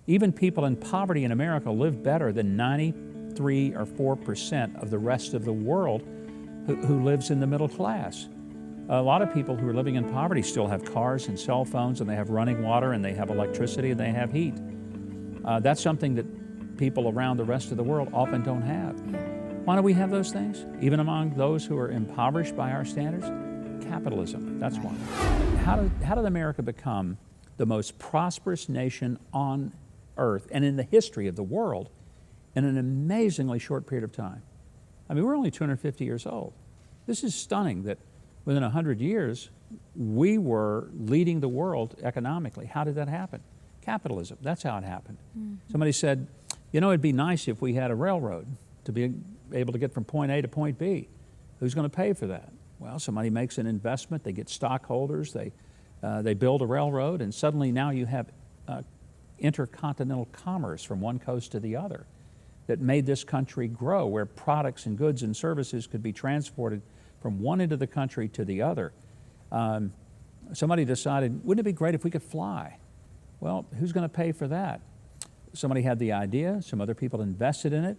Even people in poverty in America live better than 93 or 4% of the rest of the world who lives in the middle class. A lot of people who are living in poverty still have cars and cell phones, and they have running water, and they have electricity, and they have heat. That's something that people around the rest of the world often don't have. Why do we have those things? Even among those who are impoverished by our standards? Capitalism, that's why. How did America become the most prosperous nation on earth and in the history of the world in an amazingly short period of time? I mean, we're only 250 years old. This is stunning that within 100 years, we were leading the world economically. How did that happen? Capitalism, that's how it happened. Somebody said, you know, it'd be nice if we had a railroad to be able to get from point A to point B. Who's going to pay for that? Well, somebody makes an investment, they get stockholders, they build a railroad, and suddenly now you have intercontinental commerce from one coast to the other that made this country grow, where products and goods and services could be transported from one end of the country to the other. Somebody decided, wouldn't it be great if we could fly? Well, who's going to pay for that? Somebody had the idea, some other people invested in it.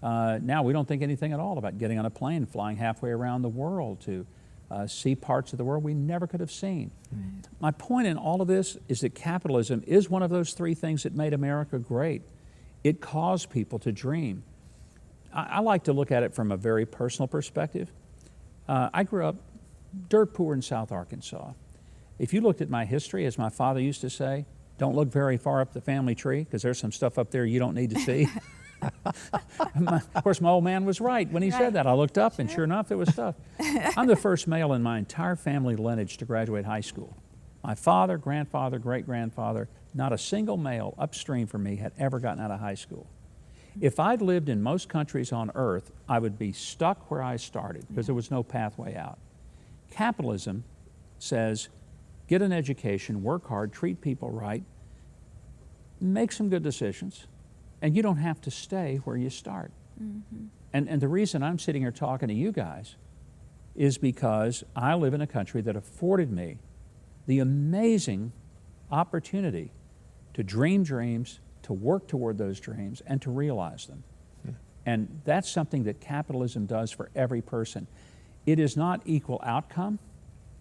Now we don't think anything at all about getting on a plane, flying halfway around the world to see parts of the world we never could have seen. Right. My point in all of this is that capitalism is one of those three things that made America great. It caused people to dream. I like to look at it from a very personal perspective. I grew up dirt poor in South Arkansas. If you looked at my history, as my father used to say, don't look very far up the family tree because there's some stuff up there you don't need to see. Of course, my old man was right when he said that. I looked up and sure enough, there was stuff. I'm the first male in my entire family lineage to graduate high school. My father, grandfather, great-grandfather, not a single male upstream from me had ever gotten out of high school. If I'd lived in most countries on earth, I would be stuck where I started because there was no pathway out. Capitalism says, get an education, work hard, treat people right, make some good decisions, and you don't have to stay where you start. And the reason I'm sitting here talking to you guys is because I live in a country that afforded me the amazing opportunity to dream dreams, to work toward those dreams, and to realize them. And that's something that capitalism does for every person. It is not equal outcome,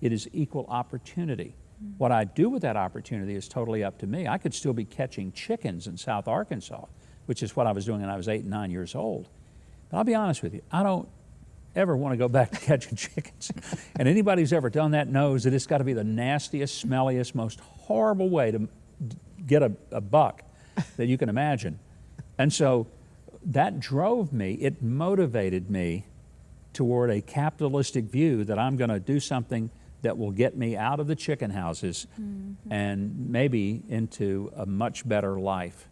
it is equal opportunity. What I do with that opportunity is totally up to me. I could still be catching chickens in South Arkansas, which is what I was doing when I was 8 and 9 years old. But I'll be honest with you, I don't ever want to go back to catching chickens. And anybody who's ever done that knows that it's got to be the nastiest, smelliest, most horrible way to get a buck that you can imagine. And so that drove me, it motivated me toward a capitalistic view that I'm going to do something that will get me out of the chicken houses and maybe into a much better life.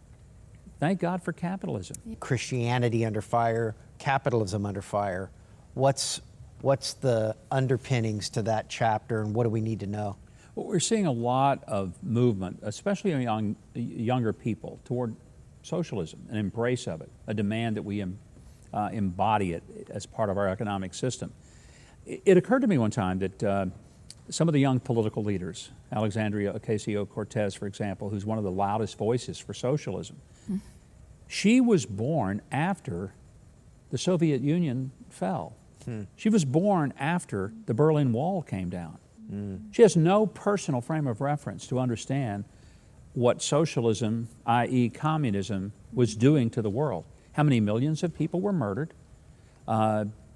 Thank God for capitalism. Christianity under fire, capitalism under fire. What's the underpinnings to that chapter, and what do we need to know? Well, we're seeing a lot of movement, especially among younger people, toward socialism, an embrace of it, a demand that we embody it as part of our economic system. It occurred to me one time that some of the young political leaders, Alexandria Ocasio-Cortez, for example, who's one of the loudest voices for socialism, she was born after the Soviet Union fell. She was born after the Berlin Wall came down. She has no personal frame of reference to understand what socialism, i.e. communism, was doing to the world. How many millions of people were murdered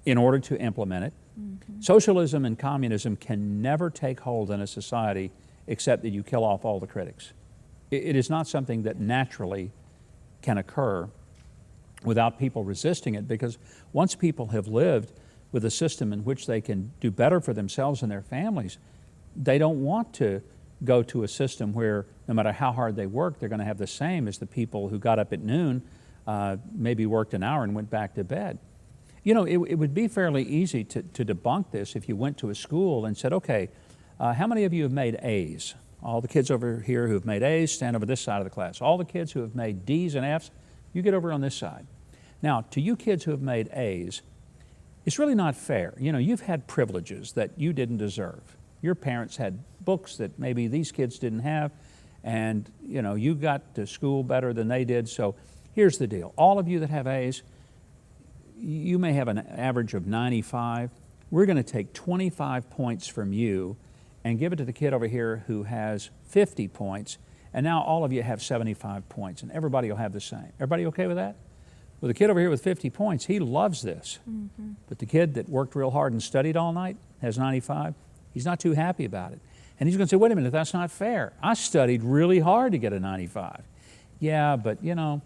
in order to implement it. Socialism and communism can never take hold in a society except that you kill off all the critics. It is not something that naturally can occur without people resisting it, because once people have lived with a system in which they can do better for themselves and their families, they don't want to go to a system where no matter how hard they work, they're going to have the same as the people who got up at noon, maybe worked an hour and went back to bed. You know, it would be fairly easy to debunk this if you went to a school and said, okay, how many of you have made A's? All the kids over here who have made A's, stand over this side of the class. All the kids who have made D's and F's, you get over on this side. Now, to you kids who have made A's, it's really not fair. You know, you've had privileges that you didn't deserve. Your parents had books that maybe these kids didn't have, and you know, you got to school better than they did. So here's the deal. All of you that have A's, you may have an average of 95. We're going to take 25 points from you and give it to the kid over here who has 50 points, and now all of you have 75 points, and everybody will have the same. Everybody okay with that? Well, the kid over here with 50 points, he loves this. Mm-hmm. But the kid that worked real hard and studied all night has 95. He's not too happy about it. And he's going to say, wait a minute, that's not fair. I studied really hard to get a 95. Yeah, but you know,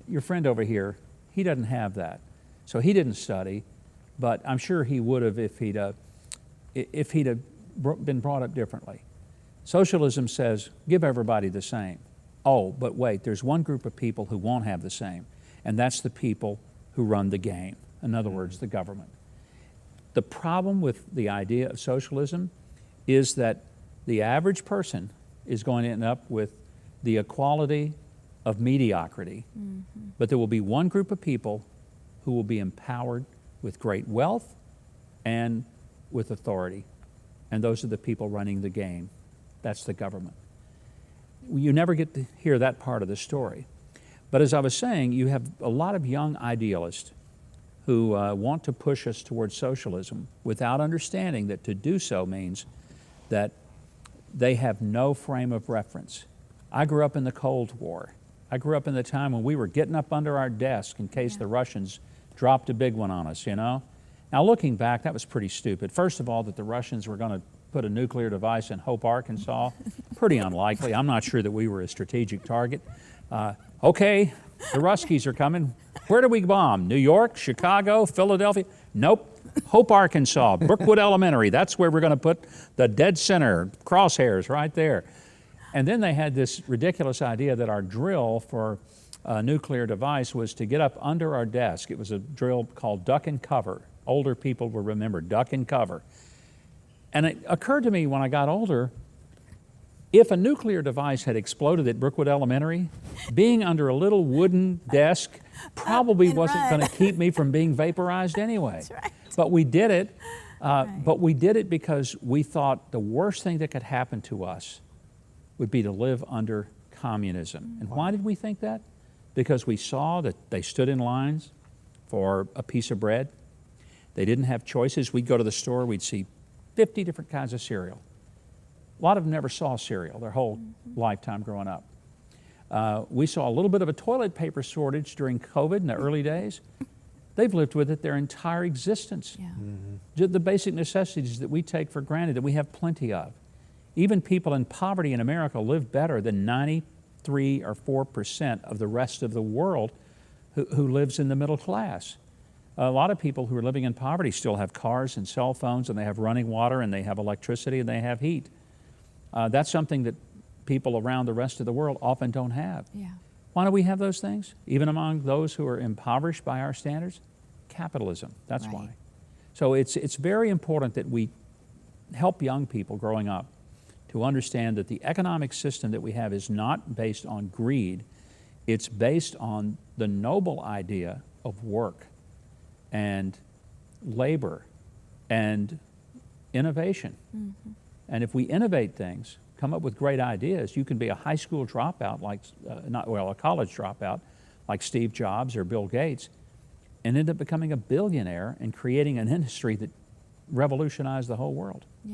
your friend over here, he doesn't have that. So he didn't study, but I'm sure he would have if he'd been brought up differently. Socialism says, give everybody the same. Oh, but wait, there's one group of people who won't have the same, and that's the people who run the game. In other words, the government. The problem with the idea of socialism is that the average person is going to end up with the equality of mediocrity. Mm-hmm. But there will be one group of people who will be empowered with great wealth and with authority. And those are the people running the game. That's the government. You never get to hear that part of the story. But as I was saying, you have a lot of young idealists who want to push us towards socialism without understanding that to do so means that they have no frame of reference. I grew up in the Cold War. I grew up in the time when we were getting up under our desk in case the Russians dropped a big one on us, you know? Now looking back, that was pretty stupid. First of all, that the Russians were going to put a nuclear device in Hope, Arkansas, pretty unlikely. I'm not sure that we were a strategic target. Okay, the Ruskies are coming. Where do we bomb? New York, Chicago, Philadelphia? Nope. Hope, Arkansas, Brookwood Elementary. That's where we're going to put the dead center, crosshairs right there. And then they had this ridiculous idea that our drill for a nuclear device was to get up under our desk. It was a drill called duck and cover. Older people will remember duck and cover. And it occurred to me when I got older, if a nuclear device had exploded at Brookwood Elementary, being under a little wooden desk probably wasn't going to keep me from being vaporized anyway. That's right. But we did it. But we did it because we thought the worst thing that could happen to us would be to live under communism. And why did we think that? Because we saw that they stood in lines for a piece of bread. They didn't have choices. We'd go to the store, we'd see 50 different kinds of cereal. A lot of them never saw cereal their whole lifetime growing up. We saw a little bit of a toilet paper shortage during COVID in the early days. They've lived with it their entire existence. Yeah. Mm-hmm. The basic necessities that we take for granted, that we have plenty of. Even people in poverty in America live better than 93 or 4% of the rest of the world who lives in the middle class. A lot of people who are living in poverty still have cars and cell phones, and they have running water, and they have electricity, and they have heat. That's something that people around the rest of the world often don't have. Yeah. Why do we have those things? Even among those who are impoverished by our standards? Capitalism, that's why. So it's very important that we help young people growing up to understand that the economic system that we have is not based on greed. It's based on the noble idea of work and labor and innovation. Mm-hmm. And if we innovate things, come up with great ideas, you can be a high school dropout, like a college dropout, like Steve Jobs or Bill Gates, and end up becoming a billionaire and creating an industry that revolutionized the whole world. Yeah.